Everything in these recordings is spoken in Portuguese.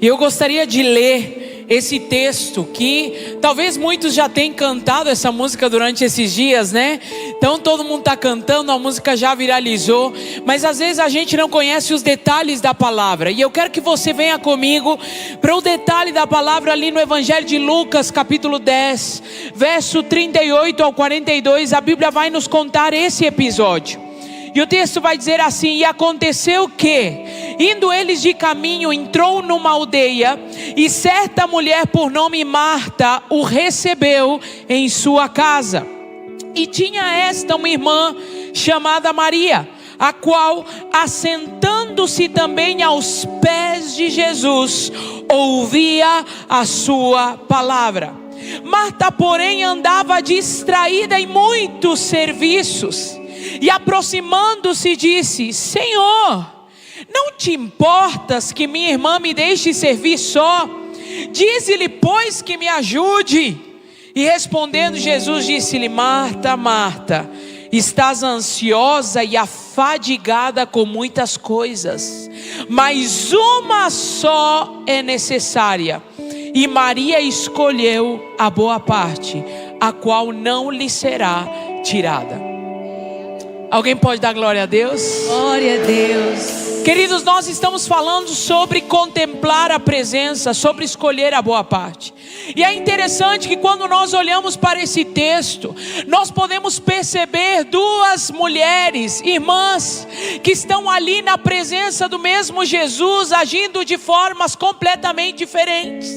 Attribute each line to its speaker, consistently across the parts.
Speaker 1: E eu gostaria de ler esse texto que talvez muitos já tenham cantado essa música durante esses dias, né? Então todo mundo está cantando, a música já viralizou, mas às vezes a gente não conhece os detalhes da palavra. E eu quero que você venha comigo para o detalhe da palavra ali no Evangelho de Lucas, capítulo 10, verso 38 ao 42. A Bíblia vai nos contar esse episódio. E o texto vai dizer assim: e aconteceu que, indo eles de caminho, entrou numa aldeia, e certa mulher por nome Marta o recebeu em sua casa. E tinha esta uma irmã chamada Maria, a qual, assentando-se também aos pés de Jesus, ouvia a sua palavra. Marta, porém, andava distraída em muitos serviços. E aproximando-se disse: Senhor, não te importas que minha irmã me deixe servir só? Dize-lhe, pois, que me ajude. E respondendo Jesus disse-lhe: Marta, Marta, estás ansiosa e afadigada com muitas coisas, mas uma só é necessária. E Maria escolheu a boa parte, a qual não lhe será tirada. Alguém pode dar glória a Deus?
Speaker 2: Glória a Deus.
Speaker 1: Queridos, nós estamos falando sobre contemplar a presença, sobre escolher a boa parte. E é interessante que quando nós olhamos para esse texto, nós podemos perceber duas mulheres, irmãs, que estão ali na presença do mesmo Jesus, agindo de formas completamente diferentes.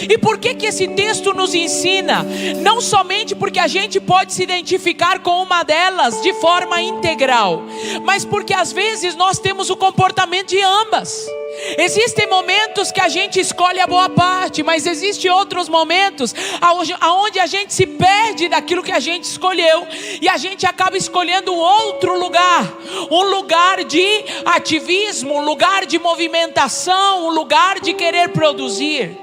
Speaker 1: E por que esse texto nos ensina? Não somente porque a gente pode se identificar com uma delas de forma integral, mas porque às vezes nós temos o comportamento de ambas. Existem momentos que a gente escolhe a boa parte, mas existem outros momentos onde a gente se perde daquilo que a gente escolheu, e a gente acaba escolhendo outro lugar, um lugar de ativismo, um lugar de movimentação, um lugar de querer produzir.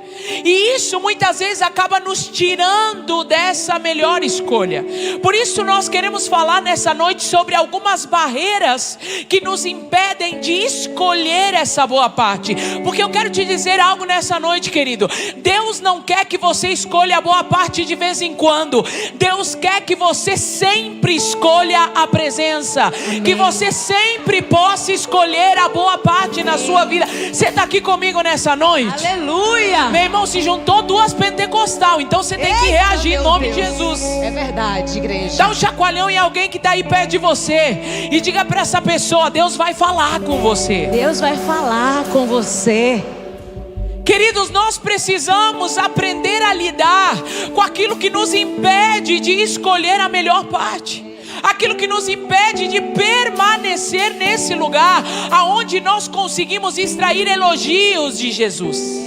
Speaker 1: E isso muitas vezes acaba nos tirando dessa melhor escolha. Por isso nós queremos falar nessa noite sobre algumas barreiras que nos impedem de escolher essa boa parte. Porque eu quero te dizer algo nessa noite, querido. Deus não quer que você escolha a boa parte de vez em quando. Deus quer que você sempre escolha a presença. Amém. Que você sempre possa escolher a boa parte na sua vida. Você está aqui comigo nessa noite?
Speaker 2: Aleluia!
Speaker 1: Meu irmão, se juntou duas pentecostal, então você tem que reagir em nome de Jesus.
Speaker 2: É verdade, igreja.
Speaker 1: Dá um chacoalhão em alguém que está aí perto de você e diga para essa pessoa: Deus vai falar com você.
Speaker 2: Deus vai falar com você.
Speaker 1: Queridos, nós precisamos aprender a lidar com aquilo que nos impede de escolher a melhor parte, aquilo que nos impede de permanecer nesse lugar aonde nós conseguimos extrair elogios de Jesus.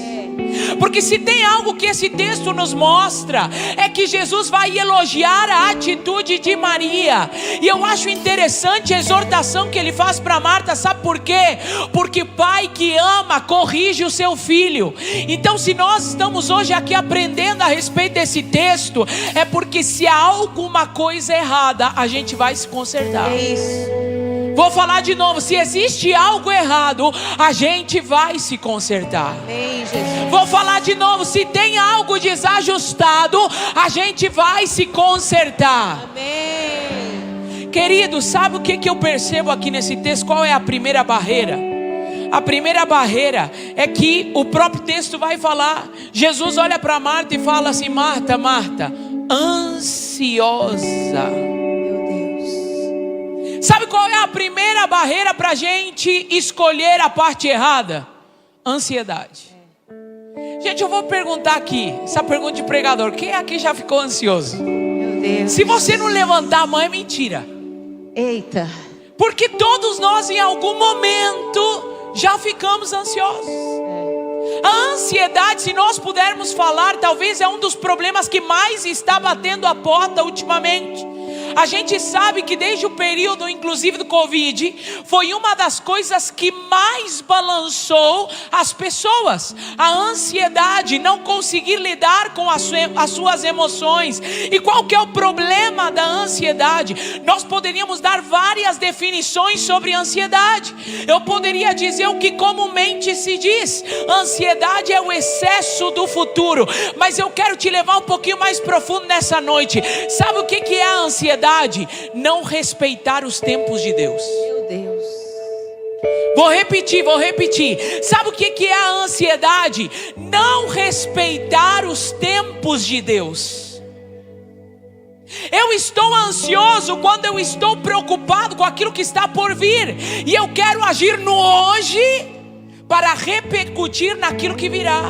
Speaker 1: Porque se tem algo que esse texto nos mostra, é que Jesus vai elogiar a atitude de Maria. E eu acho interessante a exortação que ele faz para Marta. Sabe por quê? Porque pai que ama corrige o seu filho. Então, se nós estamos hoje aqui aprendendo a respeito desse texto, é porque se há alguma coisa errada, a gente vai se consertar.
Speaker 2: É isso.
Speaker 1: Vou falar de novo: se existe algo errado, a gente vai se consertar.
Speaker 2: Amém, Jesus.
Speaker 1: Vou falar de novo: se tem algo desajustado, a gente vai se consertar.
Speaker 2: Amém.
Speaker 1: Querido, sabe o que eu percebo aqui nesse texto? Qual é a primeira barreira? A primeira barreira é que o próprio texto vai falar. Jesus olha para Marta e fala assim: Marta, Marta, ansiosa. Sabe qual é a primeira barreira para a gente escolher a parte errada? Ansiedade. Gente, eu vou perguntar aqui, essa pergunta de pregador: quem aqui já ficou ansioso?
Speaker 2: Meu Deus.
Speaker 1: Se você não levantar a mão, é mentira.
Speaker 2: Eita.
Speaker 1: Porque todos nós em algum momento já ficamos ansiosos. A ansiedade, se nós pudermos falar, talvez é um dos problemas que mais está batendo a porta ultimamente. A gente sabe que desde o período, inclusive do Covid, foi uma das coisas que mais balançou as pessoas. A ansiedade, não conseguir lidar com as suas emoções. E qual que é o problema da ansiedade? Nós poderíamos dar várias definições sobre ansiedade. Eu poderia dizer o que comumente se diz: ansiedade é o excesso do futuro. Mas eu quero te levar um pouquinho mais profundo nessa noite. Sabe o que é a ansiedade? Não respeitar os tempos de Deus.
Speaker 2: Meu Deus.
Speaker 1: Vou repetir. Sabe o que é a ansiedade? Não respeitar os tempos de Deus. Eu estou ansioso quando eu estou preocupado com aquilo que está por vir. E eu quero agir no hoje para repercutir naquilo que virá.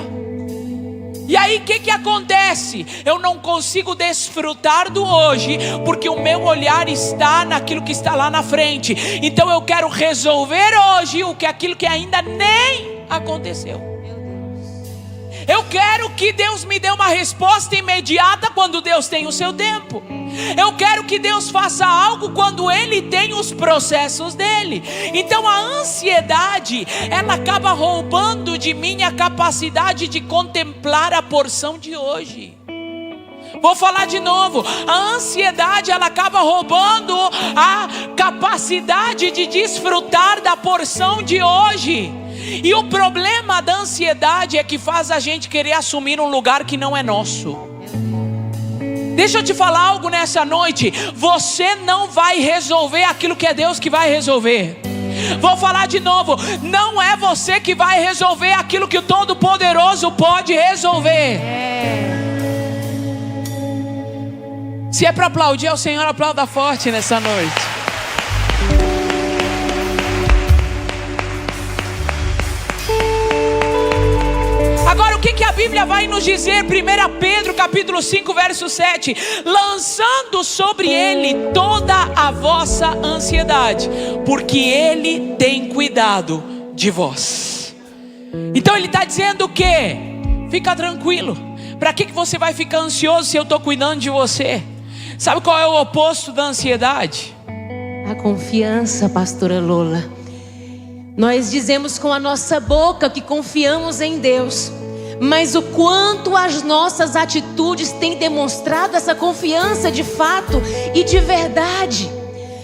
Speaker 1: E aí o que acontece? Eu não consigo desfrutar do hoje, porque o meu olhar está naquilo que está lá na frente. Então eu quero resolver hoje aquilo que ainda nem aconteceu. Eu quero que Deus me dê uma resposta imediata quando Deus tem o seu tempo. Eu quero que Deus faça algo quando Ele tem os processos dele. Então a ansiedade, ela acaba roubando de mim a capacidade de contemplar a porção de hoje. Vou falar de novo. A ansiedade, ela acaba roubando a capacidade de desfrutar da porção de hoje. E o problema da ansiedade é que faz a gente querer assumir um lugar que não é nosso. Deixa eu te falar algo nessa noite. Você não vai resolver aquilo que é Deus que vai resolver. Vou falar de novo. Não é você que vai resolver aquilo que o Todo-Poderoso pode resolver. Se é para aplaudir ao Senhor, aplauda forte nessa noite. Agora o que a Bíblia vai nos dizer? 1 Pedro capítulo 5 verso 7. Lançando sobre Ele toda a vossa ansiedade, porque Ele tem cuidado de vós. Então Ele está dizendo o quê? Fica tranquilo. Para que você vai ficar ansioso se eu estou cuidando de você? Sabe qual é o oposto da ansiedade?
Speaker 2: A confiança, pastora Lola. Nós dizemos com a nossa boca que confiamos em Deus, mas o quanto as nossas atitudes têm demonstrado essa confiança de fato e de verdade.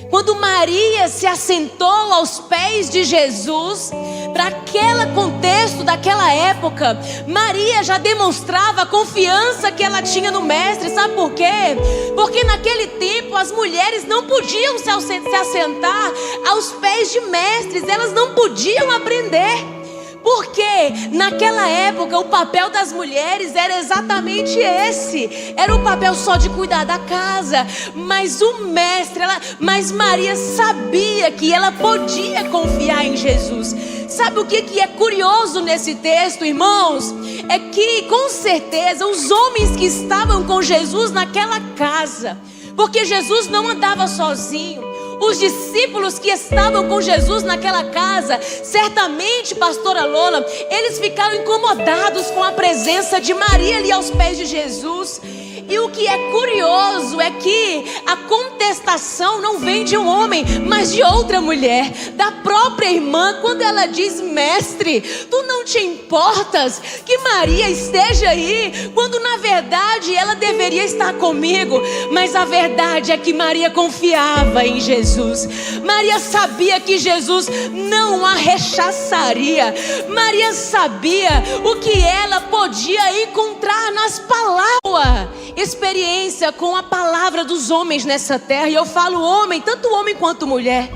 Speaker 2: Quando Maria se assentou aos pés de Jesus, para aquele contexto daquela época, Maria já demonstrava a confiança que ela tinha no Mestre. Sabe por quê? Porque naquele tempo as mulheres não podiam se assentar aos pés de mestres, elas não podiam aprender. Porque naquela época o papel das mulheres era exatamente esse. Era o papel só de cuidar da casa. Mas o mestre, mas Maria sabia que ela podia confiar em Jesus. Sabe o que é curioso nesse texto, irmãos? É que com certeza os homens que estavam com Jesus naquela casa, porque Jesus não andava sozinho. Os discípulos que estavam com Jesus naquela casa, certamente, pastora Lola, eles ficaram incomodados com a presença de Maria ali aos pés de Jesus. E o que é curioso é que a contestação não vem de um homem, mas de outra mulher, da própria irmã, quando ela diz: mestre, tu não te importas que Maria esteja aí, quando na verdade ela deveria estar comigo. Mas a verdade é que Maria confiava em Jesus. Maria sabia que Jesus não a rechaçaria. Maria sabia o que ela podia encontrar nas palavras. Experiência com a palavra dos homens nessa terra. E eu falo homem, tanto homem quanto mulher.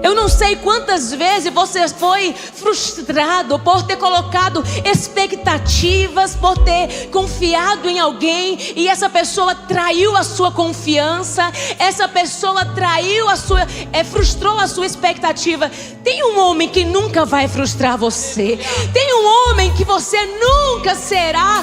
Speaker 2: Eu não sei quantas vezes você foi frustrado por ter colocado expectativas, por ter confiado em alguém e essa pessoa traiu a sua confiança, essa pessoa frustrou a sua expectativa. Tem um homem que nunca vai frustrar você. Tem um homem que você nunca será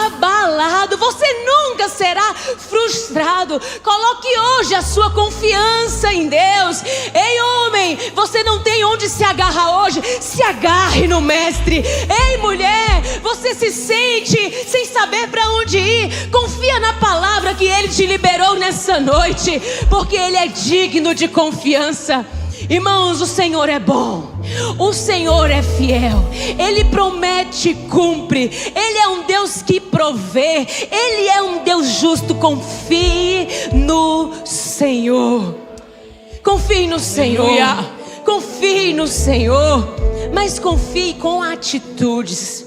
Speaker 2: abalado, você nunca será frustrado. Coloque hoje a sua confiança em Deus. Ei, homem, você não tem onde se agarrar hoje, se agarre no Mestre. Ei, mulher, você se sente sem saber para onde ir, confia na palavra que Ele te te liberou nessa noite, porque Ele é digno de confiança. Irmãos, o Senhor é bom, o Senhor é fiel, Ele promete e cumpre, Ele é um Deus que provê, Ele é um Deus justo. Confie no Senhor, confie no Senhor, confie no Senhor, mas confie com atitudes.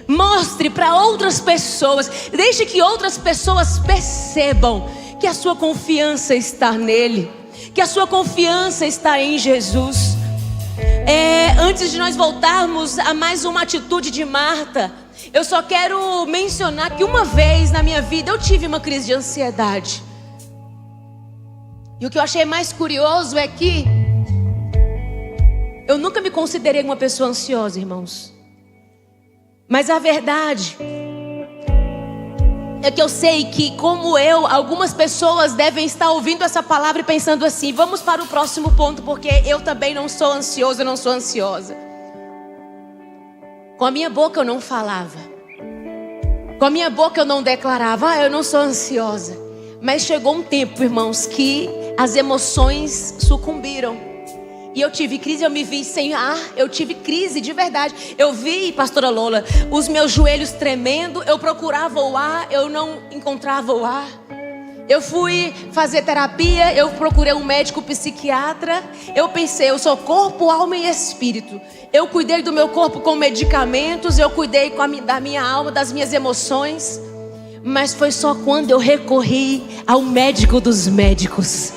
Speaker 2: Mostre para outras pessoas, deixe que outras pessoas percebam que a sua confiança está nele, que a sua confiança está em Jesus. Antes de nós voltarmos a mais uma atitude de Marta, eu só quero mencionar que uma vez na minha vida eu tive uma crise de ansiedade. E o que eu achei mais curioso é que eu nunca me considerei uma pessoa ansiosa, irmãos. Mas a verdade é que eu sei que, como eu, algumas pessoas devem estar ouvindo essa palavra e pensando assim: vamos para o próximo ponto, porque eu também não sou ansioso, eu não sou ansiosa. Com a minha boca eu não falava, com a minha boca eu não declarava: eu não sou ansiosa. Mas chegou um tempo, irmãos, que as emoções sucumbiram. E eu tive crise, eu me vi sem ar, eu tive crise de verdade. Eu vi, pastora Lola, os meus joelhos tremendo, eu procurava o ar, eu não encontrava o ar. Eu fui fazer terapia, eu procurei um médico psiquiatra. Eu pensei, eu sou corpo, alma e espírito. Eu cuidei do meu corpo com medicamentos, eu cuidei da minha alma, das minhas emoções. Mas foi só quando eu recorri ao médico dos médicos,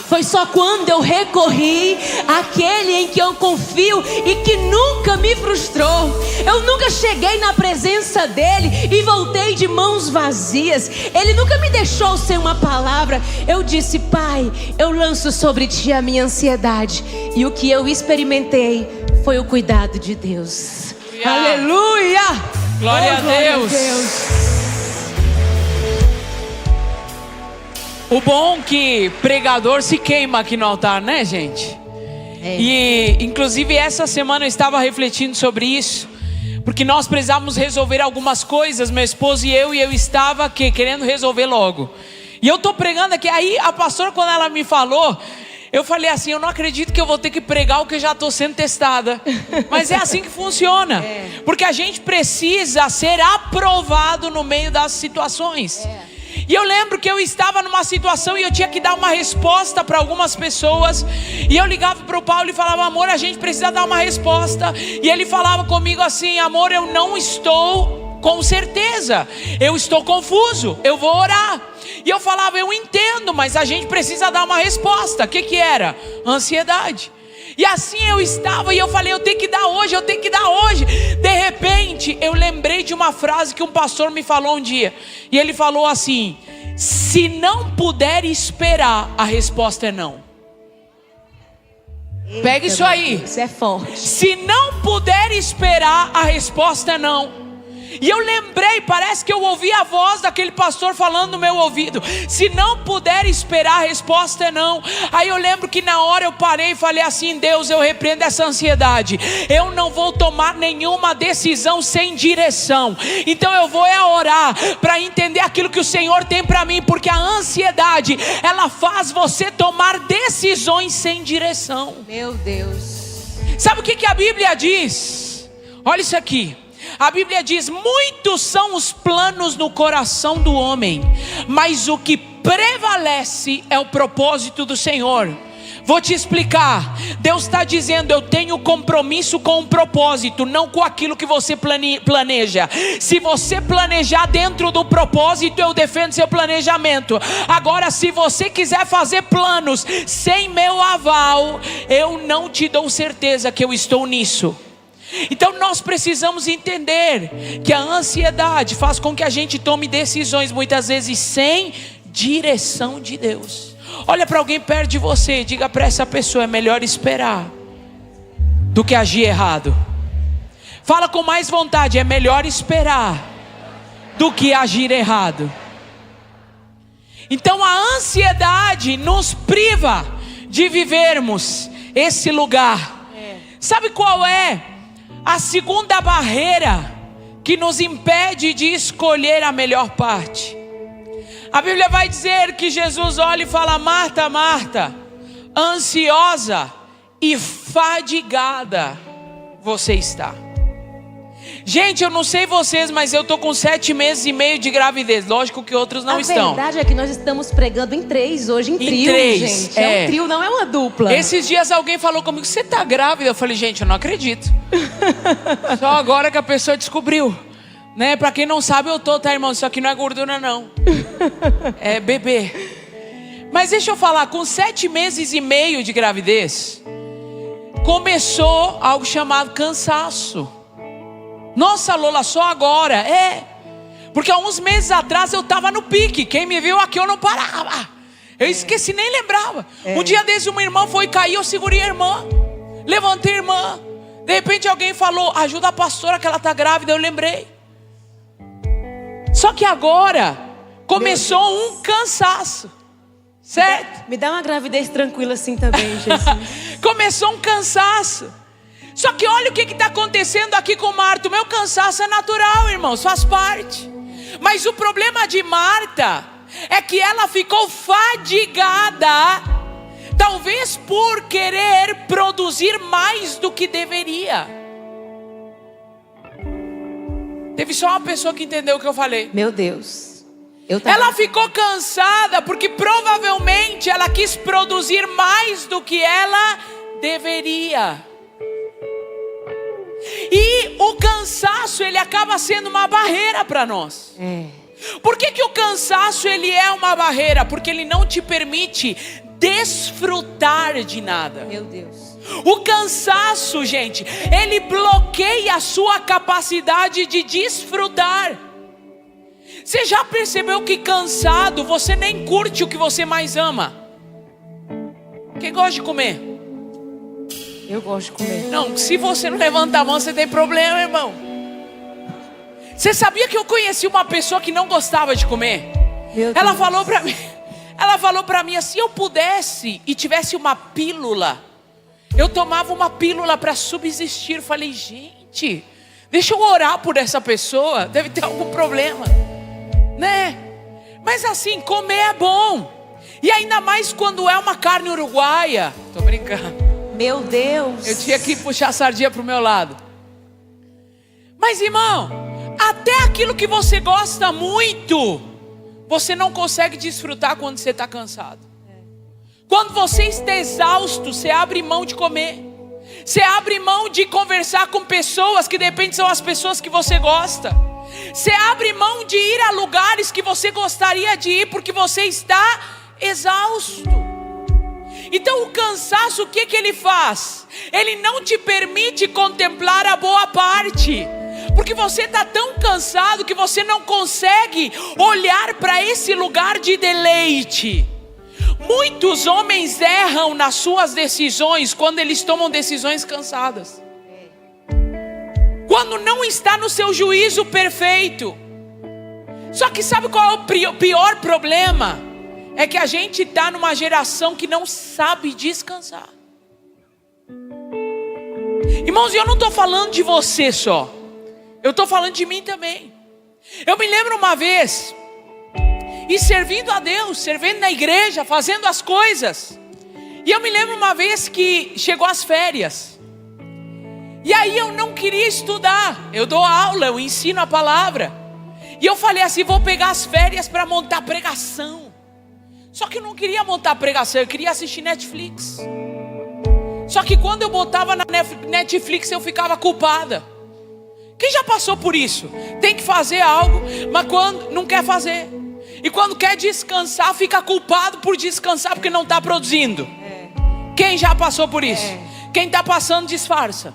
Speaker 2: foi só quando eu recorri àquele em que eu confio e que nunca me frustrou. Eu nunca cheguei na presença dele e voltei de mãos vazias. Ele nunca me deixou sem uma palavra. Eu disse: Pai, eu lanço sobre ti a minha ansiedade. E o que eu experimentei foi o cuidado de Deus. Aleluia!
Speaker 1: Glória a Deus. O bom que pregador se queima aqui no altar, né, gente? E inclusive essa semana eu estava refletindo sobre isso, porque nós precisávamos resolver algumas coisas, meu esposo e eu estava aqui querendo resolver logo. E eu tô pregando aqui, aí a pastora, quando ela me falou, eu falei assim: eu não acredito que eu vou ter que pregar o que eu já estou sendo testada. Mas é assim que funciona, porque a gente precisa ser aprovado no meio das situações. E eu lembro que eu estava numa situação e eu tinha que dar uma resposta para algumas pessoas. E eu ligava para o Paulo e falava: amor, a gente precisa dar uma resposta. E ele falava comigo assim: amor, eu não estou com certeza, eu estou confuso, eu vou orar. E eu falava: eu entendo, mas a gente precisa dar uma resposta. O que era? Ansiedade. E assim eu estava, e eu falei: eu tenho que dar hoje, eu tenho que dar hoje. De repente eu lembrei de uma frase que um pastor me falou um dia. E ele falou assim: se não puder esperar, a resposta é não. Pega isso aí.
Speaker 2: Isso é forte.
Speaker 1: Se não puder esperar, a resposta é não. E eu lembrei, parece que eu ouvi a voz daquele pastor falando no meu ouvido: se não puder esperar, a resposta é não. Aí eu lembro que na hora eu parei e falei assim: Deus, eu repreendo essa ansiedade. Eu não vou tomar nenhuma decisão sem direção. Então eu vou orar para entender aquilo que o Senhor tem para mim, porque a ansiedade, ela faz você tomar decisões sem direção.
Speaker 2: Meu Deus.
Speaker 1: Sabe o que a Bíblia diz? Olha isso aqui. A Bíblia diz: muitos são os planos no coração do homem, mas o que prevalece é o propósito do Senhor. Vou te explicar. Deus está dizendo: eu tenho compromisso com um propósito, não com aquilo que você planeja. Se você planejar dentro do propósito, eu defendo seu planejamento. Agora, se você quiser fazer planos sem meu aval, eu não te dou certeza que eu estou nisso. Então nós precisamos entender que a ansiedade faz com que a gente tome decisões muitas vezes sem direção de Deus. Olha para alguém perto de você e diga para essa pessoa: é melhor esperar do que agir errado. Fala com mais vontade: é melhor esperar do que agir errado. Então a ansiedade nos priva de vivermos esse lugar. Sabe qual é a segunda barreira que nos impede de escolher a melhor parte? A Bíblia vai dizer que Jesus olha e fala: Marta, Marta, ansiosa e fadigada você está. Gente, eu não sei vocês, mas eu estou com 7 meses e meio de gravidez. Lógico que outros não estão.
Speaker 2: A verdade é que nós estamos pregando em 3 hoje, em trio,
Speaker 1: 3,
Speaker 2: gente. É um trio, não é uma dupla.
Speaker 1: Esses dias alguém falou comigo: você está grávida? Eu falei: gente, eu não acredito. Só agora que a pessoa descobriu, né? Para quem não sabe, eu tô, tá, irmão? Isso aqui não é gordura, não. É bebê. Mas deixa eu falar, com 7 meses e meio de gravidez, começou algo chamado cansaço. Nossa, Lola, só agora? Porque há uns meses atrás eu estava no pique. Quem me viu aqui eu não parava. Eu esqueci, nem lembrava. Um dia desses uma irmã foi cair, eu segurei a irmã, levantei a irmã. De repente alguém falou: ajuda a pastora que ela está grávida. Eu lembrei. Só que agora começou um cansaço. Certo?
Speaker 2: Me dá uma gravidez tranquila assim também, Jesus.
Speaker 1: Começou um cansaço. Só que olha o que está acontecendo aqui com Marta. O meu cansaço é natural, irmãos, faz parte. Mas o problema de Marta é que ela ficou fadigada, talvez por querer produzir mais do que deveria. Teve só uma pessoa que entendeu o que eu falei.
Speaker 2: Meu Deus.
Speaker 1: Ela ficou cansada porque provavelmente ela quis produzir mais do que ela deveria. E o cansaço, ele acaba sendo uma barreira para nós. Por que o cansaço ele é uma barreira? Porque ele não te permite desfrutar de nada.
Speaker 2: Meu Deus.
Speaker 1: O cansaço, gente, ele bloqueia a sua capacidade de desfrutar. Você já percebeu que cansado você nem curte o que você mais ama? Quem gosta de comer?
Speaker 2: Eu gosto de comer.
Speaker 1: Não, se você não levantar a mão, você tem problema, irmão. Você sabia que eu conheci uma pessoa que não gostava de comer? Ela falou para mim assim: se eu pudesse e tivesse uma pílula, eu tomava uma pílula para subsistir. Eu falei: gente, deixa eu orar por essa pessoa, deve ter algum problema, né? Mas assim, comer é bom. E ainda mais quando é uma carne uruguaia. Tô brincando.
Speaker 2: Meu Deus.
Speaker 1: Eu tinha que puxar a sardinha para o meu lado. Mas irmão, até aquilo que você gosta muito, você não consegue desfrutar quando você está cansado. Quando você está exausto, você abre mão de comer. Você abre mão de conversar com pessoas que de repente são as pessoas que você gosta. Você abre mão de ir a lugares que você gostaria de ir porque você está exausto. Então o cansaço, o que ele faz? Ele não te permite contemplar a boa parte. Porque você está tão cansado que você não consegue olhar para esse lugar de deleite. Muitos homens erram nas suas decisões quando eles tomam decisões cansadas. Quando não está no seu juízo perfeito. Só que sabe qual é o pior problema? É que a gente está numa geração que não sabe descansar. Irmãos, eu não estou falando de você só. Eu estou falando de mim também. Eu me lembro uma vez, e servindo a Deus, servindo na igreja, fazendo as coisas. E eu me lembro uma vez que chegou as férias. E aí eu não queria estudar. Eu dou aula, eu ensino a palavra. E eu falei assim: vou pegar as férias para montar pregação. Só que eu não queria montar pregação, eu queria assistir Netflix. Só que quando eu botava na Netflix eu ficava culpada. Quem já passou por isso? Tem que fazer algo, mas quando não quer fazer. E quando quer descansar, fica culpado por descansar porque não está produzindo. Quem já passou por isso? Quem está passando disfarça.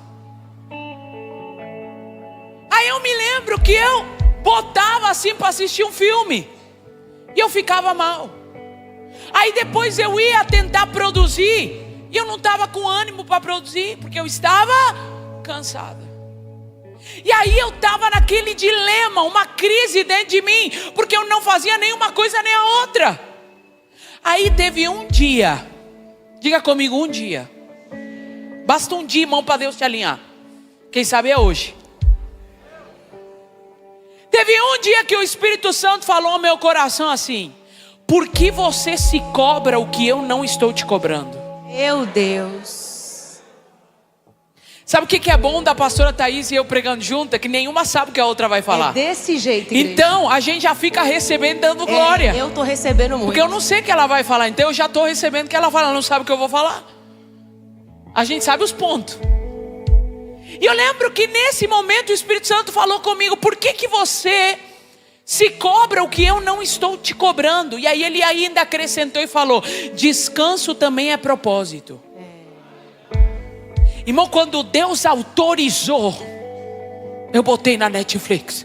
Speaker 1: Aí eu me lembro que eu botava assim para assistir um filme e eu ficava mal. Aí depois eu ia tentar produzir e eu não estava com ânimo para produzir porque eu estava cansada. E aí eu estava naquele dilema, uma crise dentro de mim, porque eu não fazia nenhuma coisa nem a outra. Aí teve um dia, diga comigo, um dia. Basta um dia, irmão, para Deus te alinhar. Quem sabe é hoje. Teve um dia que o Espírito Santo falou ao meu coração assim: Por que você se cobra o que eu não estou te cobrando?
Speaker 2: Meu Deus.
Speaker 1: Sabe o que é bom da pastora Thaís e eu pregando junto? É que nenhuma sabe o que a outra vai falar.
Speaker 2: É desse jeito, igreja.
Speaker 1: Então a gente já fica recebendo, dando glória.
Speaker 2: Eu tô recebendo muito.
Speaker 1: Porque eu não sei o que ela vai falar, então eu já estou recebendo o que ela fala. Ela não sabe o que eu vou falar. A gente sabe os pontos. E eu lembro que nesse momento o Espírito Santo falou comigo: por que você se cobra o que eu não estou te cobrando? E aí ele ainda acrescentou e falou: descanso também é propósito. Irmão, quando Deus autorizou, eu botei na Netflix.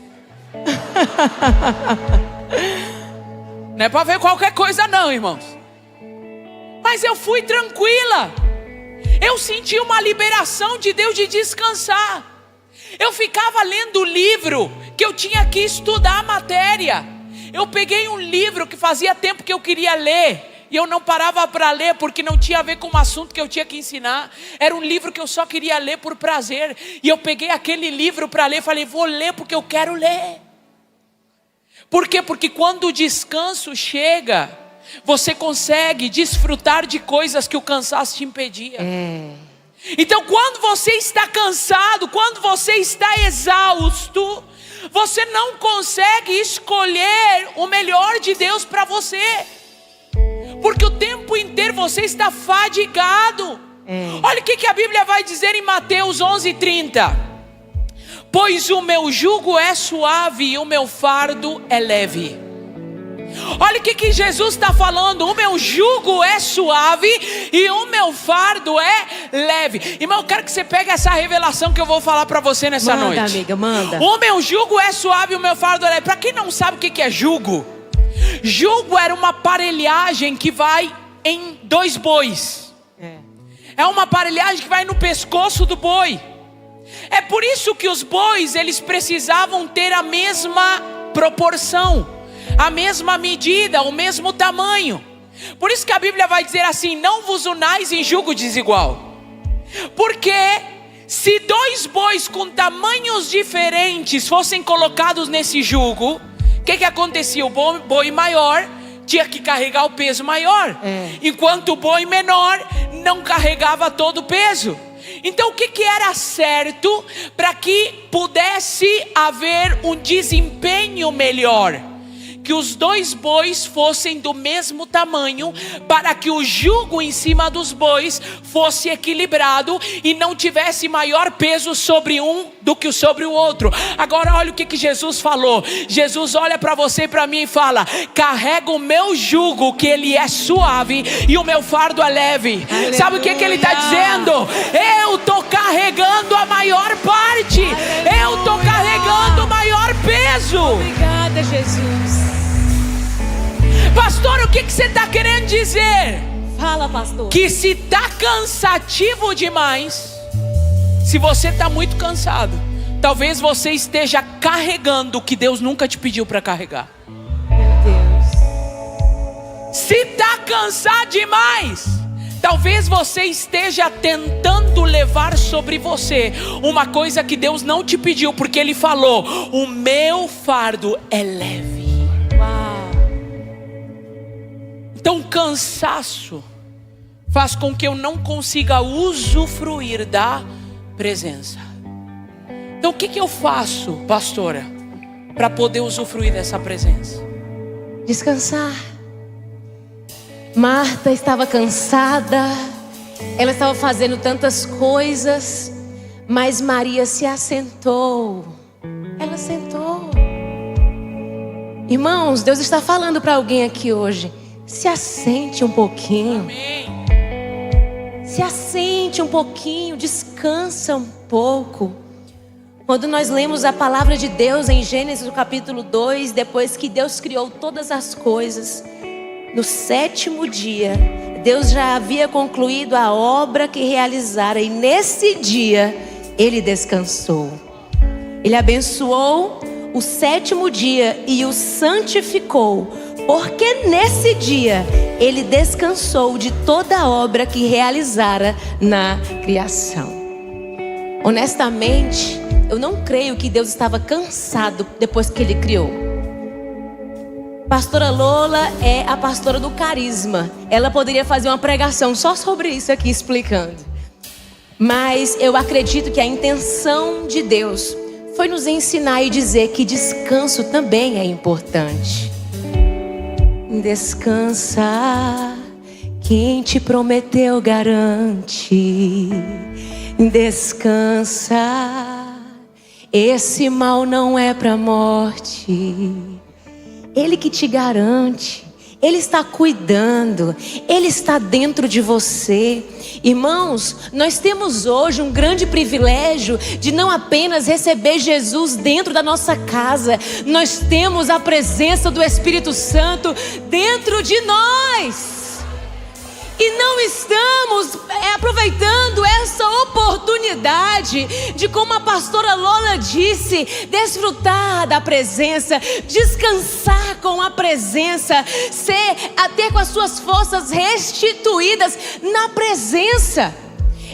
Speaker 1: Não é para ver qualquer coisa não, irmãos. Mas eu fui tranquila. Eu senti uma liberação de Deus de descansar. Eu ficava lendo o livro que eu tinha que estudar a matéria. Eu peguei um livro que fazia tempo que eu queria ler, e eu não parava para ler porque não tinha a ver com o assunto que eu tinha que ensinar. Era um livro que eu só queria ler por prazer. E eu peguei aquele livro para ler, falei: vou ler porque eu quero ler. Por quê? Porque quando o descanso chega, você consegue desfrutar de coisas que o cansaço te impedia. Então quando você está cansado, quando você está exausto, você não consegue escolher o melhor de Deus para você. Porque o tempo inteiro você está fadigado. Olha o que a Bíblia vai dizer em Mateus 11:30. Pois o meu jugo é suave e o meu fardo é leve. Olha o que Jesus está falando: o meu jugo é suave e o meu fardo é leve. Irmão, eu quero que você pegue essa revelação que eu vou falar para você nessa noite.
Speaker 2: Manda, amiga, manda.
Speaker 1: O meu jugo é suave e o meu fardo é leve. Para quem não sabe o que é jugo, jugo era uma aparelhagem que vai em 2 bois. É uma aparelhagem que vai no pescoço do boi. É por isso que os bois, eles precisavam ter a mesma proporção, a mesma medida, o mesmo tamanho. Por isso que a Bíblia vai dizer assim: não vos unais em jugo desigual. Porque se 2 bois com tamanhos diferentes fossem colocados nesse jugo, o que acontecia? O boi maior tinha que carregar o peso maior, enquanto o boi menor não carregava todo o peso. Então o que era certo para que pudesse haver um desempenho melhor? Que os 2 bois fossem do mesmo tamanho, para que o jugo em cima dos bois fosse equilibrado e não tivesse maior peso sobre um do que sobre o outro. Agora olha o que Jesus falou. Jesus olha para você e para mim e fala: carrega o meu jugo, que ele é suave, e o meu fardo é leve. Aleluia. Sabe o que ele está dizendo? Eu estou carregando a maior parte. Aleluia. Eu estou carregando o maior peso.
Speaker 2: Obrigada, Jesus.
Speaker 1: Pastor, o que você está querendo dizer?
Speaker 2: Fala, pastor.
Speaker 1: Que se está cansativo demais, se você está muito cansado, talvez você esteja carregando o que Deus nunca te pediu para carregar.
Speaker 2: Meu Deus.
Speaker 1: Se está cansado demais, talvez você esteja tentando levar sobre você uma coisa que Deus não te pediu, porque Ele falou: o meu fardo é leve. Então o cansaço faz com que eu não consiga usufruir da presença. Então o que eu faço, pastora, para poder usufruir dessa presença?
Speaker 2: Descansar. Marta estava cansada, ela estava fazendo tantas coisas, mas Maria se assentou. Ela sentou. Irmãos, Deus está falando para alguém aqui hoje: se assente um pouquinho.
Speaker 1: Amém.
Speaker 2: Se assente um pouquinho, descansa um pouco. Quando nós lemos a palavra de Deus em Gênesis no capítulo 2, depois que Deus criou todas as coisas, no 7º dia, Deus já havia concluído a obra que realizara, e nesse dia Ele descansou. Ele abençoou o 7º dia e o santificou, porque nesse dia Ele descansou de toda a obra que realizara na criação. Honestamente, eu não creio que Deus estava cansado depois que Ele criou. Pastora Lola é a pastora do carisma. Ela poderia fazer uma pregação só sobre isso aqui, explicando. Mas eu acredito que a intenção de Deus foi nos ensinar e dizer que descanso também é importante. Descansa, quem te prometeu garante. Descansa, esse mal não é pra morte. Ele que te garante, Ele está cuidando, Ele está dentro de você. Irmãos, nós temos hoje um grande privilégio de não apenas receber Jesus dentro da nossa casa, nós temos a presença do Espírito Santo dentro de nós. E não estamos aproveitando essa oportunidade de, como a pastora Lola disse, desfrutar da presença, descansar com a presença, ter com as suas forças restituídas na presença.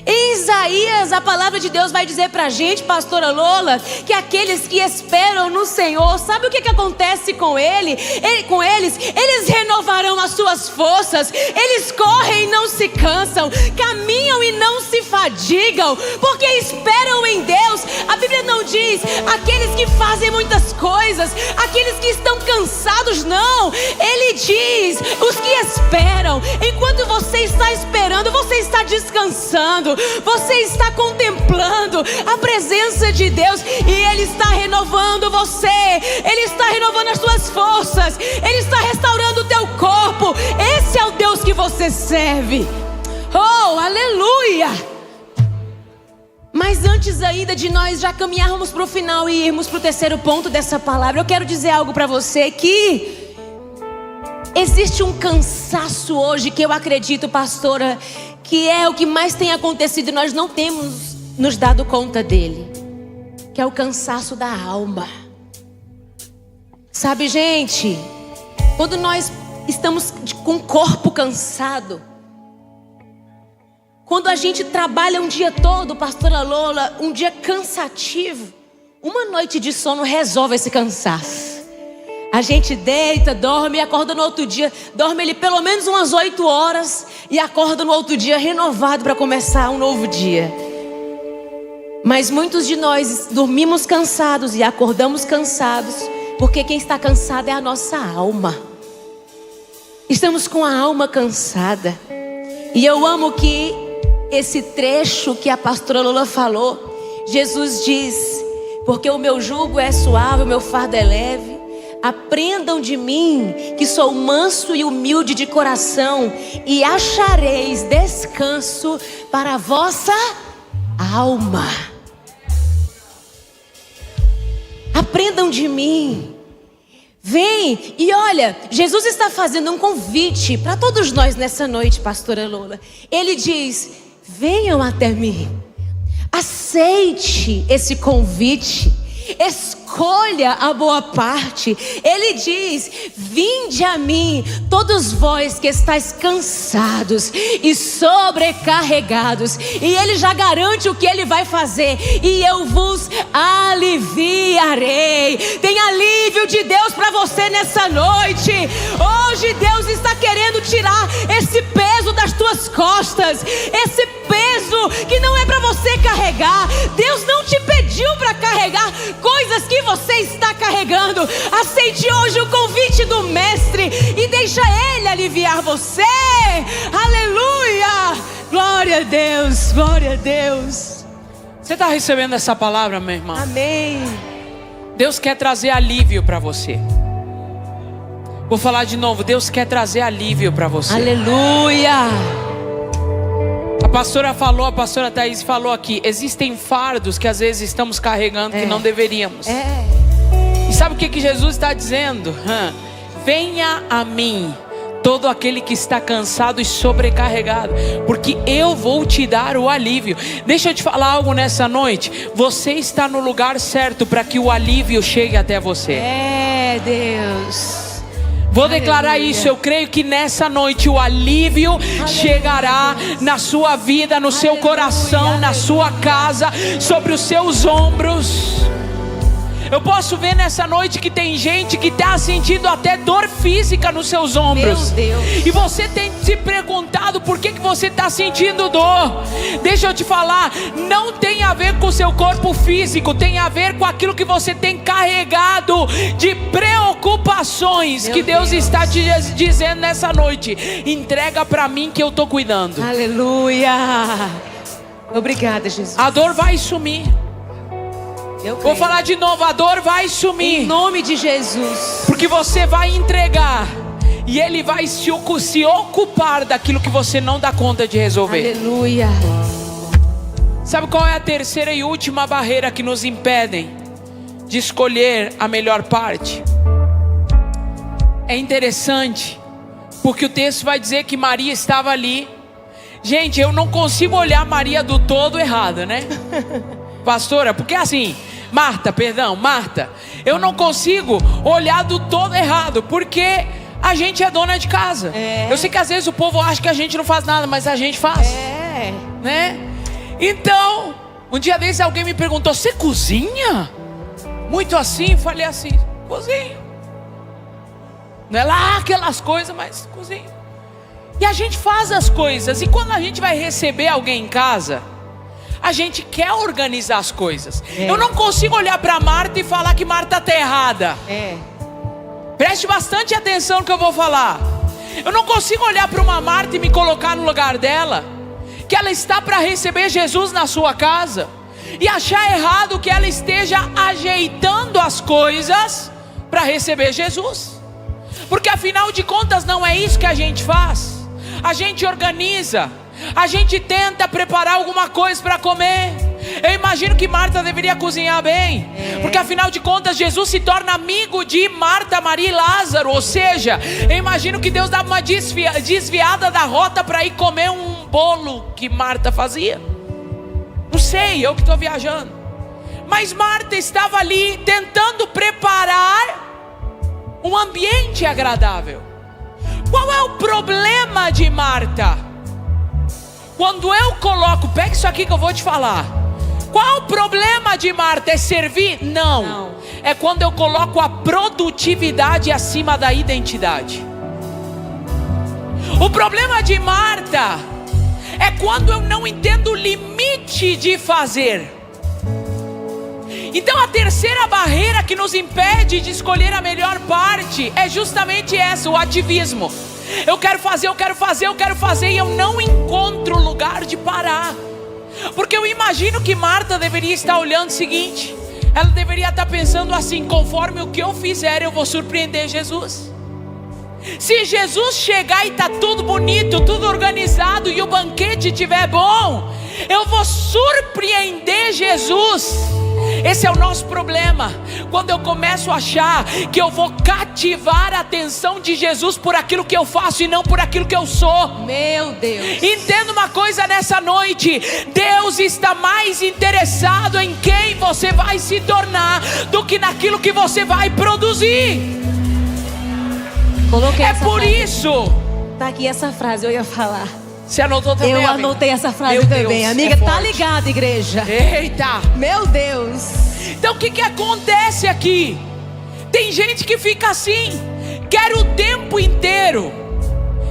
Speaker 2: Em Isaías, a palavra de Deus vai dizer pra gente, pastora Lola, que aqueles que esperam no Senhor, sabe o que acontece com eles? Eles renovarão as suas forças, eles correm e não se cansam, caminham e não se fadigam, porque esperam em Deus. A Bíblia não diz aqueles que fazem muitas coisas, aqueles que estão cansados, não. Ele diz, os que esperam. Enquanto você está esperando, você está descansando, você está contemplando a presença de Deus, e Ele está renovando você, Ele está renovando as suas forças, Ele está restaurando o teu corpo. Esse é o Deus que você serve. Oh, aleluia! Mas antes ainda de nós já caminharmos para o final e irmos para o terceiro ponto dessa palavra, eu quero dizer algo para você, que existe um cansaço hoje que eu acredito, pastora, que é o que mais tem acontecido e nós não temos nos dado conta dele, que é o cansaço da alma. Sabe, gente, quando nós estamos com o corpo cansado, quando a gente trabalha um dia todo, pastora Lola, um dia cansativo, uma noite de sono resolve esse cansaço. A gente deita, dorme e acorda no outro dia. Dorme ele pelo menos umas 8 horas e acorda no outro dia renovado para começar um novo dia. Mas muitos de nós dormimos cansados e acordamos cansados, porque quem está cansado é a nossa alma. Estamos com a alma cansada. E eu amo que esse trecho que a pastora Lola falou, Jesus diz: porque o meu jugo é suave, o meu fardo é leve. Aprendam de mim, que sou manso e humilde de coração, e achareis descanso para a vossa alma. Aprendam de mim. Vem, e olha, Jesus está fazendo um convite para todos nós nessa noite, pastora Lola. Ele diz: venham até mim. Aceite esse convite. Escolha a boa parte. Ele diz: vinde a mim, todos vós que estáis cansados e sobrecarregados. E Ele já garante o que Ele vai fazer: e eu vos aliviarei. Tem alívio de Deus para você nessa noite. Hoje Deus está querendo tirar esse peso das tuas costas, esse peso que não é para você carregar. Deus não te pediu para carregar coisas que você está carregando. Aceite hoje o convite do Mestre e deixa Ele aliviar você. Aleluia! Glória a Deus, glória a Deus.
Speaker 1: Você está recebendo essa palavra, meu irmão?
Speaker 2: Amém.
Speaker 1: Deus quer trazer alívio para você. Vou falar de novo. Deus quer trazer alívio para você.
Speaker 2: Aleluia.
Speaker 1: A pastora falou, a pastora Thaís falou aqui: existem fardos que às vezes estamos carregando que não deveríamos. E sabe o que Jesus está dizendo? Venha a mim, todo aquele que está cansado e sobrecarregado, porque eu vou te dar o alívio. Deixa eu te falar algo nessa noite. Você está no lugar certo para que o alívio chegue até você.
Speaker 2: Deus.
Speaker 1: Vou declarar isso. Eu creio que nessa noite o alívio chegará na sua vida, no seu coração, na sua casa, sobre os seus ombros. Eu posso ver nessa noite que tem gente que está sentindo até dor física nos seus ombros.
Speaker 2: Meu Deus.
Speaker 1: E você tem se perguntado por que você está sentindo dor. Deixa eu te falar, não tem a ver com o seu corpo físico, tem a ver com aquilo que você tem carregado de preocupações. Que Deus está te dizendo nessa noite: entrega para mim que eu estou cuidando.
Speaker 2: Aleluia. Obrigada, Jesus.
Speaker 1: A dor vai sumir. Vou falar de novo, a dor vai sumir.
Speaker 2: Em nome de Jesus.
Speaker 1: Porque você vai entregar e Ele vai se ocupar daquilo que você não dá conta de resolver.
Speaker 2: Aleluia.
Speaker 1: Sabe qual é a terceira e última barreira que nos impedem de escolher a melhor parte? É interessante, porque o texto vai dizer que Maria estava ali. Gente, eu não consigo olhar Maria do todo errada, né? Pastora, porque assim... Marta, eu não consigo olhar do todo errado, porque a gente é dona de casa. Eu sei que às vezes o povo acha que a gente não faz nada, mas a gente faz, né? Então, um dia desses alguém me perguntou: você cozinha? Muito assim, falei assim: cozinho. Não é lá aquelas coisas, mas cozinho. E a gente faz as coisas, e quando a gente vai receber alguém em casa, a gente quer organizar as coisas. Eu não consigo olhar para Marta e falar que Marta está errada. Preste bastante atenção no que eu vou falar. Eu não consigo olhar para uma Marta e me colocar no lugar dela, que ela está para receber Jesus na sua casa, e achar errado que ela esteja ajeitando as coisas para receber Jesus. Porque afinal de contas não é isso que a gente faz. A gente organiza, a gente tenta preparar alguma coisa para comer. Eu imagino que Marta deveria cozinhar bem, porque afinal de contas Jesus se torna amigo de Marta, Maria e Lázaro. Ou seja, eu imagino que Deus dava uma desviada da rota para ir comer um bolo que Marta fazia. Não sei, eu que estou viajando. Mas Marta estava ali tentando preparar um ambiente agradável. Qual é o problema de Marta? Quando eu coloco, pega isso aqui que eu vou te falar. Qual o problema de Marta? É servir? Não. É quando eu coloco a produtividade acima da identidade. O problema de Marta é quando eu não entendo o limite de fazer. Então a terceira barreira que nos impede de escolher a melhor parte é justamente essa, o ativismo. Eu quero fazer e eu não encontro lugar de parar. Porque eu imagino que Marta deveria estar olhando o seguinte: ela deveria estar pensando assim: conforme o que eu fizer eu vou surpreender Jesus. Se Jesus chegar e está tudo bonito, tudo organizado, e o banquete estiver bom, eu vou surpreender Jesus. Esse é o nosso problema. Quando eu começo a achar que eu vou cativar a atenção de Jesus por aquilo que eu faço e não por aquilo que eu sou.
Speaker 2: Meu Deus.
Speaker 1: Entenda uma coisa nessa noite: Deus está mais interessado em quem você vai se tornar do que naquilo que você vai produzir.
Speaker 2: Coloquei
Speaker 1: por
Speaker 2: frase.
Speaker 1: Isso.
Speaker 2: Tá aqui essa frase, eu ia falar.
Speaker 1: Você anotou também?
Speaker 2: Eu
Speaker 1: amiga?
Speaker 2: Anotei essa frase
Speaker 1: Meu
Speaker 2: também,
Speaker 1: Deus,
Speaker 2: amiga. Tá ligada, igreja?
Speaker 1: Eita!
Speaker 2: Meu Deus!
Speaker 1: Então o que acontece aqui? Tem gente que fica assim, quer o tempo inteiro.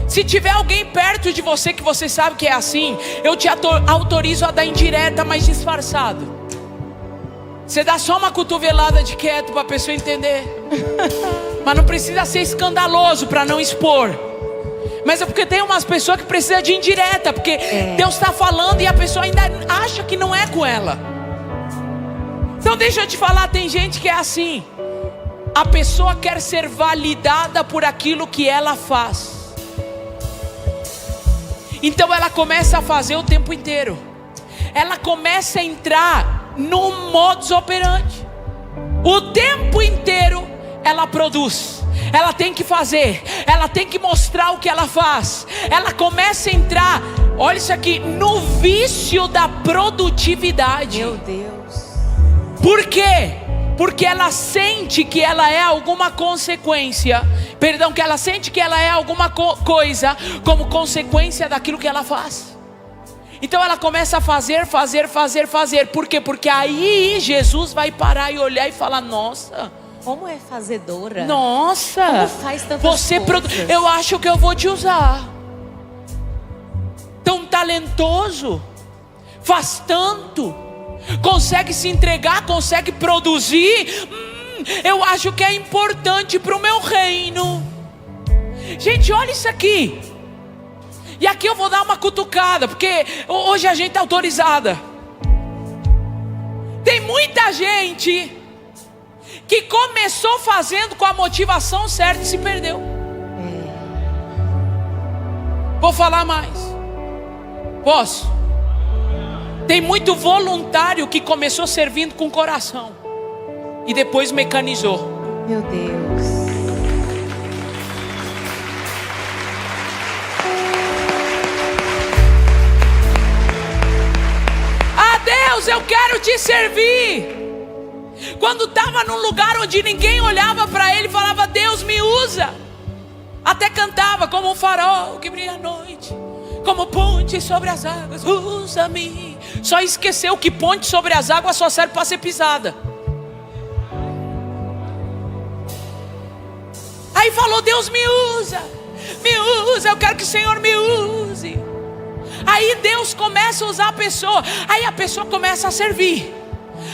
Speaker 1: Se tiver alguém perto de você que você sabe que é assim, eu te autorizo a dar indireta, mas disfarçado. Você dá só uma cotovelada de quieto para a pessoa entender. Mas não precisa ser escandaloso para não expor. Mas é porque tem umas pessoas que precisam de indireta, porque Deus está falando e a pessoa ainda acha que não é com ela. Então deixa eu te falar, tem gente que é assim. A pessoa quer ser validada por aquilo que ela faz. Então ela começa a fazer o tempo inteiro. Ela começa a entrar no modus operandi. O tempo inteiro ela produz. Ela tem que fazer, ela tem que mostrar o que ela faz. Ela começa a entrar, olha isso aqui, no vício da produtividade.
Speaker 2: Meu Deus.
Speaker 1: Por quê? Porque ela sente que ela é alguma consequência. Perdão, que ela sente que ela é alguma coisa como consequência daquilo que ela faz. Então ela começa a fazer. Por quê? Porque aí Jesus vai parar e olhar e falar: nossa,
Speaker 2: como é fazedora.
Speaker 1: Nossa,
Speaker 2: como faz tantas
Speaker 1: você
Speaker 2: coisas.
Speaker 1: Eu acho que eu vou te usar. Tão talentoso, faz tanto, consegue se entregar, consegue produzir. Eu acho que é importante para o meu reino. Gente, olha isso aqui. E aqui eu vou dar uma cutucada, porque hoje a gente é autorizada. Tem muita gente que começou fazendo com a motivação certa e se perdeu. Vou falar mais. Posso? Tem muito voluntário que começou servindo com o coração e depois mecanizou.
Speaker 2: Meu Deus.
Speaker 1: Deus, eu quero te servir. Quando estava num lugar onde ninguém olhava para ele, falava: Deus, me usa. Até cantava: como um farol que brilha à noite, como ponte sobre as águas, usa-me. Só esqueceu que ponte sobre as águas só serve para ser pisada. Aí falou: Deus, me usa, eu quero que o Senhor me use. Aí Deus começa a usar a pessoa. Aí a pessoa começa a servir,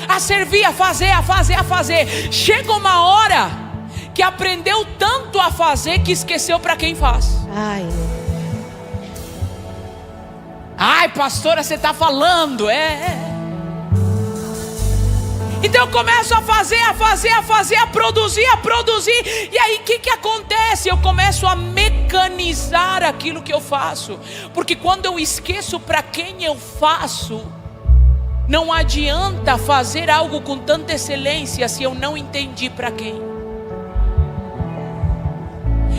Speaker 1: a fazer. Chega uma hora que aprendeu tanto a fazer que esqueceu para quem faz. Ai, pastora, você está falando. Então eu começo a fazer, a produzir. E aí o que acontece? Eu começo a mecanizar aquilo que eu faço. Porque quando eu esqueço para quem eu faço, não adianta fazer algo com tanta excelência se eu não entendi para quem.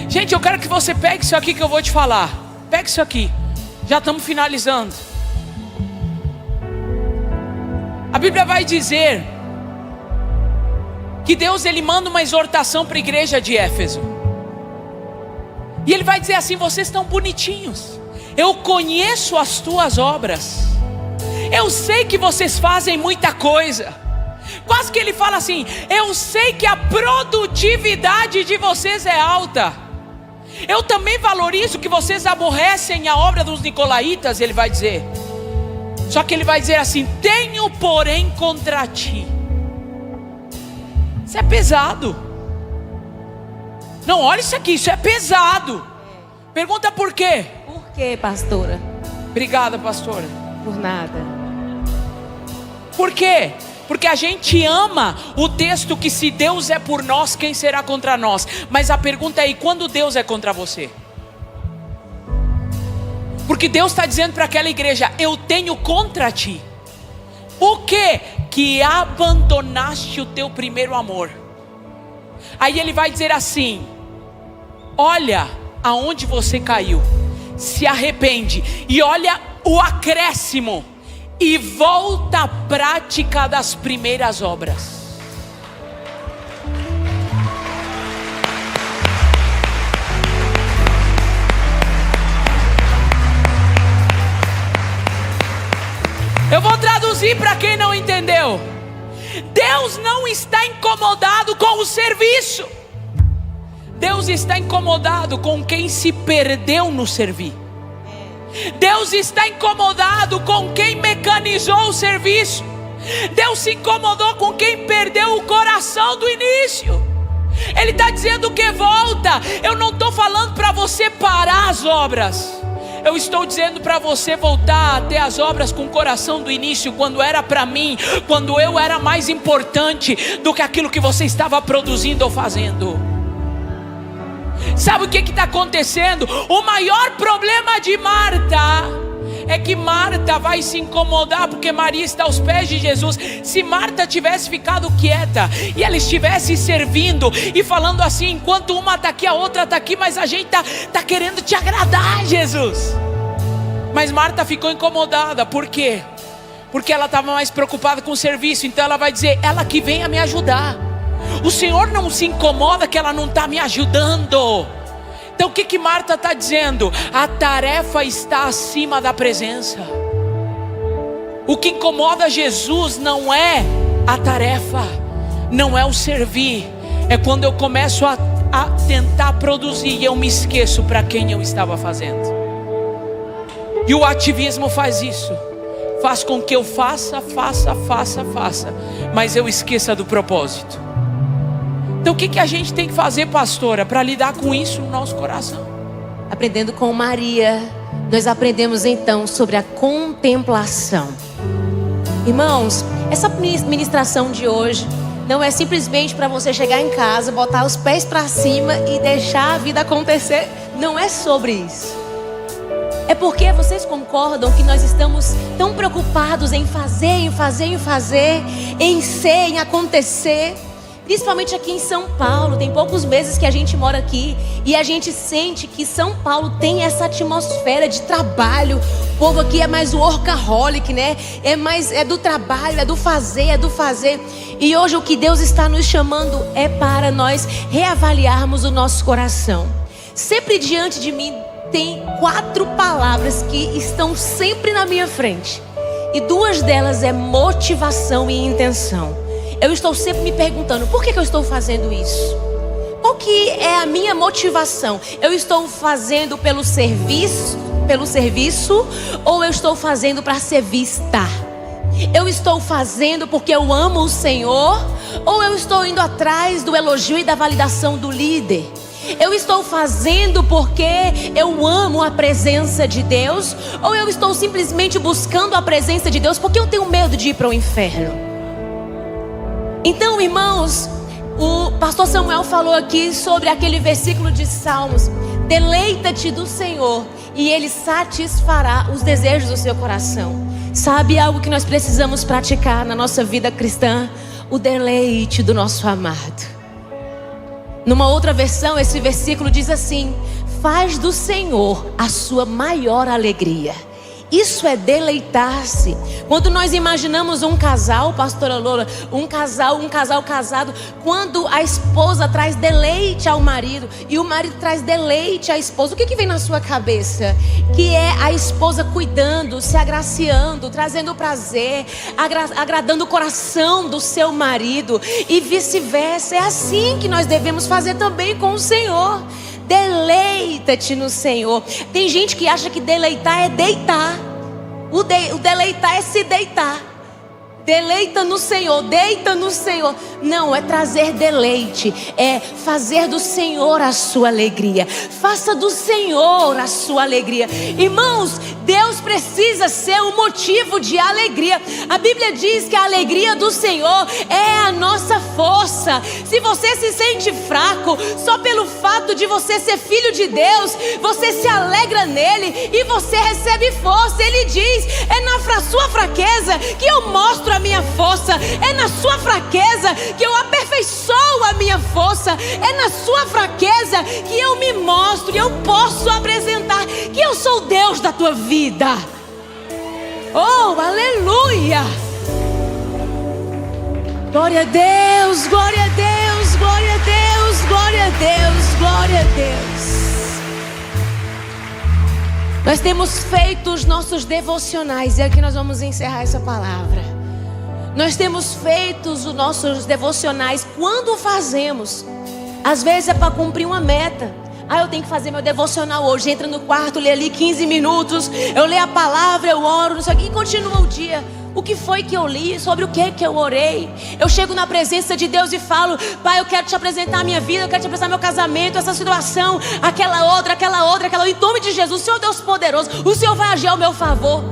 Speaker 1: Gente, eu quero que você pegue isso aqui que eu vou te falar. Pegue isso aqui. Já estamos finalizando. A Bíblia vai dizer que Deus, ele manda uma exortação para a igreja de Éfeso. E ele vai dizer assim: vocês estão bonitinhos, eu conheço as tuas obras, eu sei que vocês fazem muita coisa. Quase que ele fala assim: eu sei que a produtividade de vocês é alta. Eu também valorizo que vocês aborrecem a obra dos nicolaítas. Ele vai dizer. Só que ele vai dizer assim: tenho porém contra ti. Isso é pesado. Não, olha isso aqui, isso é pesado. Pergunta por quê?
Speaker 2: Por quê, pastora?
Speaker 1: Obrigada, pastora.
Speaker 2: Por nada.
Speaker 1: Por quê? Porque a gente ama o texto que se Deus é por nós, quem será contra nós? Mas a pergunta é: e quando Deus é contra você? Porque Deus está dizendo para aquela igreja: eu tenho contra ti. O quê? Que abandonaste o teu primeiro amor. Aí ele vai dizer assim: olha aonde você caiu, se arrepende e olha o acréscimo, e volta à prática das primeiras obras. Eu vou traduzir para quem não entendeu. Deus não está incomodado com o serviço. Deus está incomodado com quem se perdeu no servir. Deus está incomodado com quem mecanizou o serviço. Deus se incomodou com quem perdeu o coração do início. Ele está dizendo que volta. Eu não estou falando para você parar as obras. Eu estou dizendo para você voltar até as obras com o coração do início, quando era para mim, quando eu era mais importante do que aquilo que você estava produzindo ou fazendo. Sabe o que está acontecendo? O maior problema de Marta é que Marta vai se incomodar porque Maria está aos pés de Jesus. Se Marta tivesse ficado quieta e ela estivesse servindo e falando assim: enquanto uma está aqui, a outra está aqui, mas a gente está querendo te agradar, Jesus. Mas Marta ficou incomodada. Por quê? Porque ela estava mais preocupada com o serviço. Então ela vai dizer: ela que venha me ajudar. O Senhor não se incomoda que ela não está me ajudando. Então o que Marta está dizendo? A tarefa está acima da presença. O que incomoda Jesus não é a tarefa, não é o servir, é quando eu começo a tentar produzir e eu me esqueço para quem eu estava fazendo. E o ativismo faz isso, faz com que eu faça, mas eu esqueça do propósito. Então o que a gente tem que fazer, pastora, para lidar com isso no nosso coração?
Speaker 2: Aprendendo com Maria, nós aprendemos então sobre a contemplação. Irmãos, essa ministração de hoje não é simplesmente para você chegar em casa, botar os pés para cima e deixar a vida acontecer. Não é sobre isso. É porque vocês concordam que nós estamos tão preocupados em fazer, em ser, em acontecer. Principalmente aqui em São Paulo, tem poucos meses que a gente mora aqui e a gente sente que São Paulo tem essa atmosfera de trabalho. O povo aqui é mais workaholic, né? É do trabalho, é do fazer. E hoje o que Deus está nos chamando é para nós reavaliarmos o nosso coração. Sempre diante de mim tem 4 palavras que estão sempre na minha frente. E 2 delas é motivação e intenção. Eu estou sempre me perguntando, por que eu estou fazendo isso? Qual que é a minha motivação? Eu estou fazendo pelo serviço, ou eu estou fazendo para ser vista? Eu estou fazendo porque eu amo o Senhor, ou eu estou indo atrás do elogio e da validação do líder? Eu estou fazendo porque eu amo a presença de Deus, ou eu estou simplesmente buscando a presença de Deus porque eu tenho medo de ir para o inferno? Então, irmãos, o pastor Samuel falou aqui sobre aquele versículo de Salmos: deleita-te do Senhor e Ele satisfará os desejos do seu coração. Sabe algo que nós precisamos praticar na nossa vida cristã? O deleite do nosso amado. Numa outra versão, esse versículo diz assim: faz do Senhor a sua maior alegria. Isso é deleitar-se. Quando nós imaginamos um casal, pastora Lola, um casal casado, quando a esposa traz deleite ao marido e o marido traz deleite à esposa, o que vem na sua cabeça? Que é a esposa cuidando, se agraciando, trazendo prazer, agradando o coração do seu marido e vice-versa. É assim que nós devemos fazer também com o Senhor. Deleita-te no Senhor. Tem gente que acha que deleitar é deitar. O deleitar é se deitar. Deleita no Senhor, deita no Senhor. Não, é trazer deleite, é fazer do Senhor a sua alegria. Faça do Senhor a sua alegria. Irmãos, Deus precisa ser um motivo de alegria. A Bíblia diz que a alegria do Senhor é a nossa força. Se você se sente fraco, só pelo fato de você ser filho de Deus, você se alegra nele e você recebe força. Ele diz: é na sua fraqueza que eu mostro a minha força, é na sua fraqueza que eu aperfeiçoo a minha força, é na sua fraqueza que eu me mostro e eu posso apresentar que eu sou o Deus da tua vida. Oh, aleluia! Glória a Deus, glória a Deus, glória a Deus, glória a Deus, glória a Deus. Nós temos feito os nossos devocionais, e aqui nós vamos encerrar essa palavra. Nós temos feito os nossos devocionais. Quando fazemos, às vezes é para cumprir uma meta. Eu tenho que fazer meu devocional hoje. Entra no quarto, lê ali 15 minutos, eu leio a palavra, eu oro, não sei o que, e continua o dia. O que foi que eu li? Sobre o que eu orei? Eu chego na presença de Deus e falo: Pai, eu quero te apresentar a minha vida, eu quero te apresentar meu casamento, essa situação, aquela outra. Em nome de Jesus, Senhor Deus poderoso, o Senhor vai agir ao meu favor.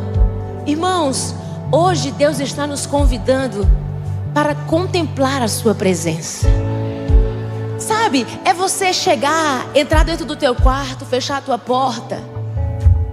Speaker 2: Irmãos, hoje Deus está nos convidando para contemplar a sua presença. Sabe, é você chegar, entrar dentro do teu quarto, fechar a tua porta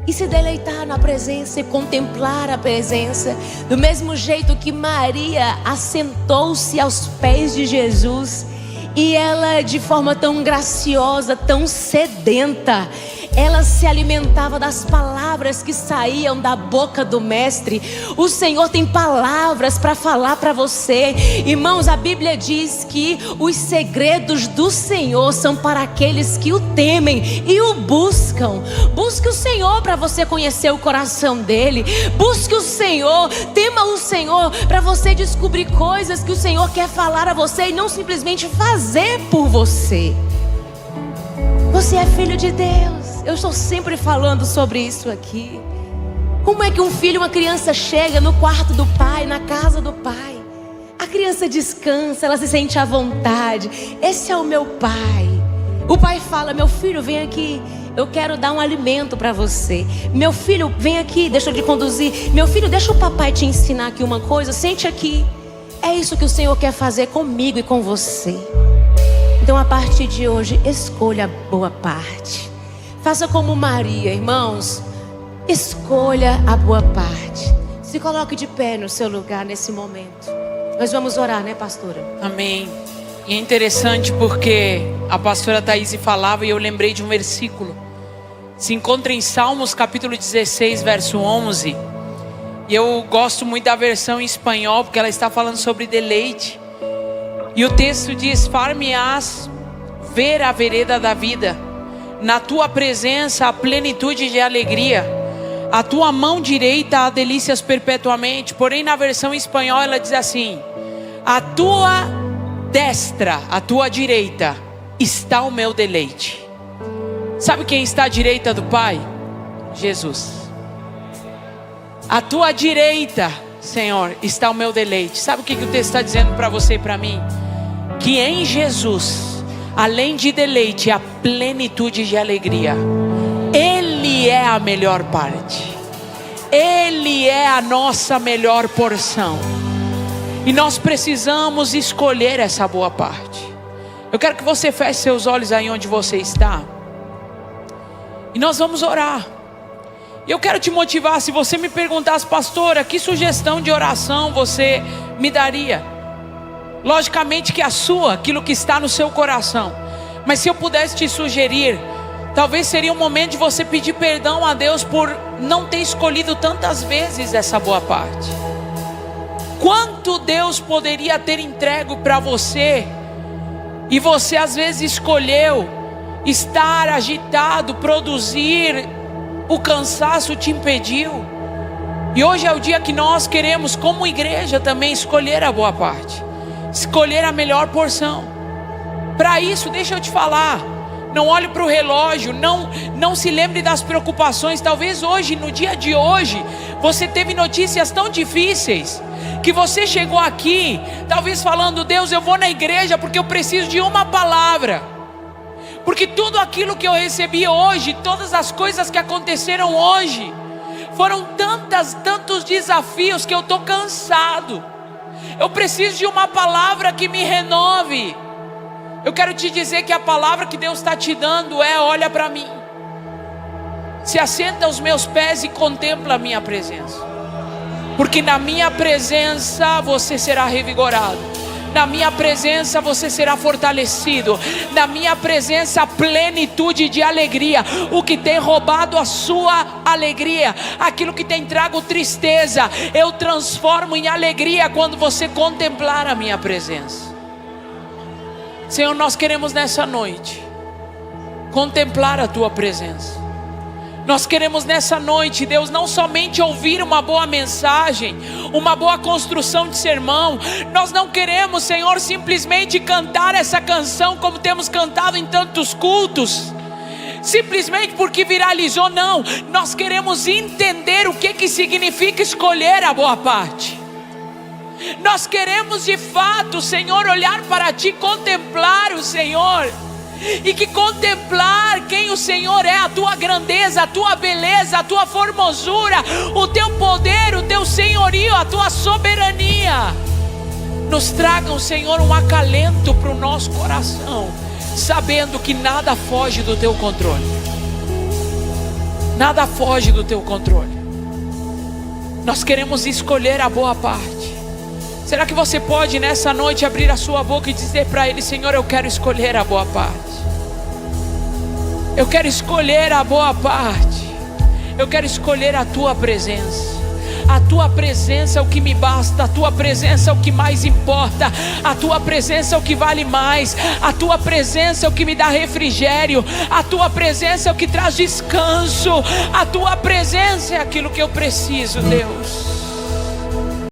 Speaker 2: e se deleitar na presença e contemplar a presença. Do mesmo jeito que Maria assentou-se aos pés de Jesus, e ela, de forma tão graciosa, tão sedenta, ela se alimentava das palavras que saíam da boca do Mestre. O Senhor tem palavras para falar para você. Irmãos, a Bíblia diz que os segredos do Senhor são para aqueles que o temem e o buscam. Busque o Senhor para você conhecer o coração dele. Busque o Senhor, tema o Senhor para você descobrir coisas que o Senhor quer falar a você e não simplesmente fazer por você. Você é filho de Deus. Eu estou sempre falando sobre isso aqui. Como é que um filho, uma criança chega no quarto do pai, na casa do pai? A criança descansa, ela se sente à vontade. Esse é o meu pai. O pai fala: meu filho, vem aqui, eu quero dar um alimento para você. Meu filho, vem aqui, deixa eu te conduzir. Meu filho, deixa o papai te ensinar aqui uma coisa, sente aqui. É isso que o Senhor quer fazer comigo e com você. Então, a partir de hoje, escolha a boa parte. Faça como Maria, irmãos. Escolha a boa parte. Se coloque de pé no seu lugar nesse momento. Nós vamos orar, né, pastora?
Speaker 1: Amém. E é interessante porque a pastora Thaís falava e eu lembrei de um versículo. Se encontra em Salmos capítulo 16, verso 11. E eu gosto muito da versão em espanhol porque ela está falando sobre deleite. E o texto diz: far-me-ás ver a vereda da vida, na tua presença a plenitude de alegria, a tua mão direita há delícias perpetuamente. Porém na versão em espanhol ela diz assim: a tua destra, a tua direita está o meu deleite. Sabe quem está à direita do Pai? Jesus. À tua direita, Senhor, está o meu deleite. Sabe o que o texto está dizendo para você e para mim? Que em Jesus, além de deleite, há plenitude de alegria. Ele é a melhor parte. Ele é a nossa melhor porção. E nós precisamos escolher essa boa parte. Eu quero que você feche seus olhos aí onde você está. E nós vamos orar. E eu quero te motivar. Se você me perguntasse: pastora, que sugestão de oração você me daria? Logicamente que a sua, aquilo que está no seu coração. Mas se eu pudesse te sugerir, talvez seria um momento de você pedir perdão a Deus por não ter escolhido tantas vezes essa boa parte. Quanto Deus poderia ter entregue para você, e você às vezes escolheu estar agitado, produzir, o cansaço te impediu. E hoje é o dia que nós queremos, como igreja, também escolher a boa parte, escolher a melhor porção. Para isso, deixa eu te falar, não olhe para o relógio, não se lembre das preocupações. Talvez hoje, no dia de hoje, você teve notícias tão difíceis, que você chegou aqui, talvez falando: Deus, eu vou na igreja porque eu preciso de uma palavra. Porque tudo aquilo que eu recebi hoje, todas as coisas que aconteceram hoje, foram tantos desafios que eu estou cansado. Eu preciso de uma palavra que me renove. Eu quero te dizer que a palavra que Deus está te dando é: olha para mim, se assenta aos meus pés e contempla a minha presença. Porque na minha presença você será revigorado. Na minha presença você será fortalecido. Na minha presença a plenitude de alegria. O que tem roubado a sua alegria, aquilo que tem trago tristeza, eu transformo em alegria quando você contemplar a minha presença. Senhor, nós queremos nessa noite contemplar a tua presença. Nós queremos nessa noite, Deus, não somente ouvir uma boa mensagem, uma boa construção de sermão. Nós não queremos, Senhor, simplesmente cantar essa canção como temos cantado em tantos cultos, simplesmente porque viralizou. Não, nós queremos entender o que significa escolher a boa parte. Nós queremos de fato, Senhor, olhar para Ti, contemplar o Senhor. E que contemplar quem o Senhor é, a tua grandeza, a tua beleza, a tua formosura, o teu poder, o teu senhorio, a tua soberania, nos tragam, Senhor, um acalento para o nosso coração, sabendo que nada foge do teu controle. Nada foge do teu controle. Nós queremos escolher a boa parte. Será que você pode nessa noite abrir a sua boca e dizer para Ele: Senhor, eu quero escolher a boa parte. Eu quero escolher a boa parte. Eu quero escolher a tua presença. A tua presença é o que me basta. A tua presença é o que mais importa. A tua presença é o que vale mais. A tua presença é o que me dá refrigério. A tua presença é o que traz descanso. A tua presença é aquilo que eu preciso, Deus.